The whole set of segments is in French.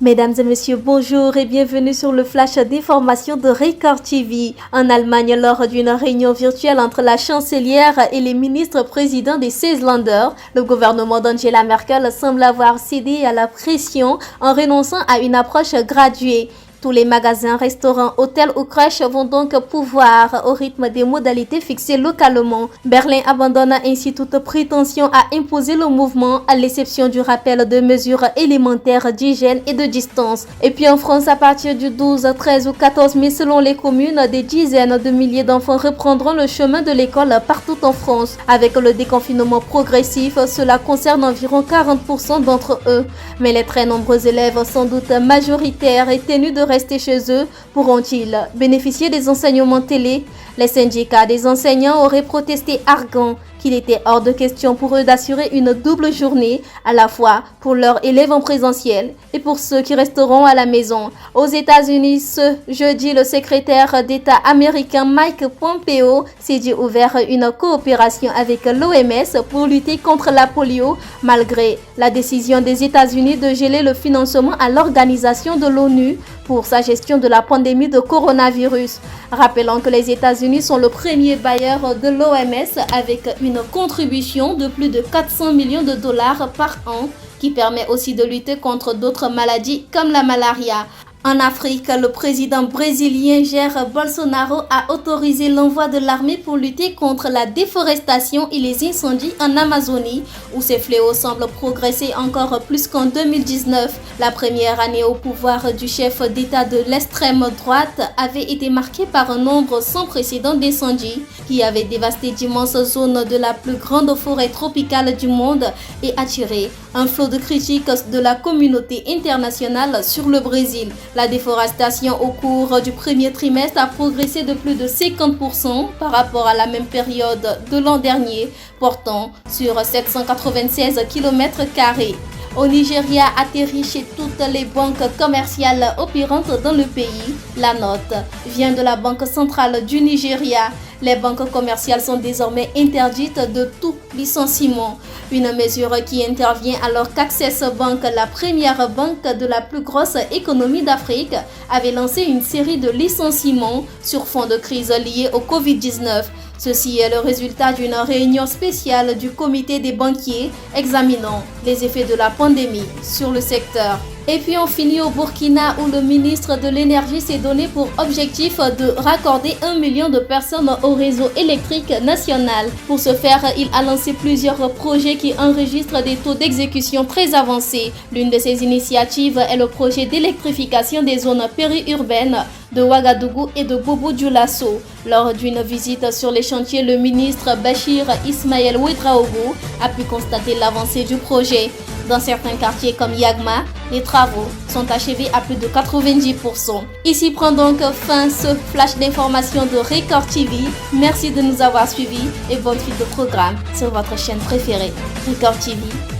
Mesdames et messieurs, bonjour et bienvenue sur le flash d'information de Record TV. En Allemagne, lors d'une réunion virtuelle entre la chancelière et les ministres présidents des 16 Länder, le gouvernement d'Angela Merkel semble avoir cédé à la pression en renonçant à une approche graduée. Tous les magasins, restaurants, hôtels ou crèches vont donc pouvoir, au rythme des modalités fixées localement. Berlin abandonne ainsi toute prétention à imposer le mouvement, à l'exception du rappel de mesures élémentaires d'hygiène et de distance. Et puis en France, à partir du 12, 13 ou 14 mai, selon les communes, des dizaines de milliers d'enfants reprendront le chemin de l'école partout en France. Avec le déconfinement progressif, cela concerne environ 40% d'entre eux. Mais les très nombreux élèves, sans doute majoritaires et tenus de rester chez eux, pourront-ils bénéficier des enseignements télé? Les syndicats des enseignants auraient protesté argant qu'il était hors de question pour eux d'assurer une double journée, à la fois pour leurs élèves en présentiel et pour ceux qui resteront à la maison. Aux États-Unis, ce jeudi, le secrétaire d'État américain Mike Pompeo s'est dit ouvert une coopération avec l'OMS pour lutter contre la polio, malgré la décision des États-Unis de geler le financement à l'organisation de l'ONU pour sa gestion de la pandémie de coronavirus. Rappelons que les États-Unis sont le premier bailleur de l'OMS avec une contribution de plus de 400 millions de dollars par an qui permet aussi de lutter contre d'autres maladies comme la malaria. En Afrique, le président brésilien Jair Bolsonaro a autorisé l'envoi de l'armée pour lutter contre la déforestation et les incendies en Amazonie, où ces fléaux semblent progresser encore plus qu'en 2019. La première année au pouvoir du chef d'État de l'extrême droite avait été marquée par un nombre sans précédent d'incendies qui avaient dévasté d'immenses zones de la plus grande forêt tropicale du monde et attiré un flot de critiques de la communauté internationale sur le Brésil. La déforestation au cours du premier trimestre a progressé de plus de 50% par rapport à la même période de l'an dernier, portant sur 796 km². Au Nigeria, atterri chez toutes les banques commerciales opérantes dans le pays. La note vient de la Banque centrale du Nigeria. Les banques commerciales sont désormais interdites de tout licenciement. Une mesure qui intervient alors qu'Access Bank, la première banque de la plus grosse économie d'Afrique, avait lancé une série de licenciements sur fond de crise liée au Covid-19. Ceci est le résultat d'une réunion spéciale du comité des banquiers examinant les effets de la pandémie sur le secteur. Et puis on finit au Burkina où le ministre de l'énergie s'est donné pour objectif de raccorder 1 million de personnes au réseau électrique national. Pour ce faire, il a lancé plusieurs projets qui enregistrent des taux d'exécution très avancés. L'une de ces initiatives est le projet d'électrification des zones périurbaines de Ouagadougou et de Bobo-Dioulasso. Lors d'une visite sur les chantiers, le ministre Bachir Ismaël Ouedraogo a pu constater l'avancée du projet. Dans certains quartiers comme Yagma, les travaux sont achevés à plus de 90%. Ici prend donc fin ce flash d'information de Record TV. Merci de nous avoir suivis et bonne suite de programme sur votre chaîne préférée. Record TV,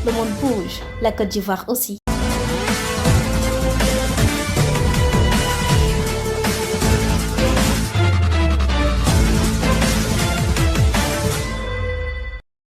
le monde bouge, la Côte d'Ivoire aussi.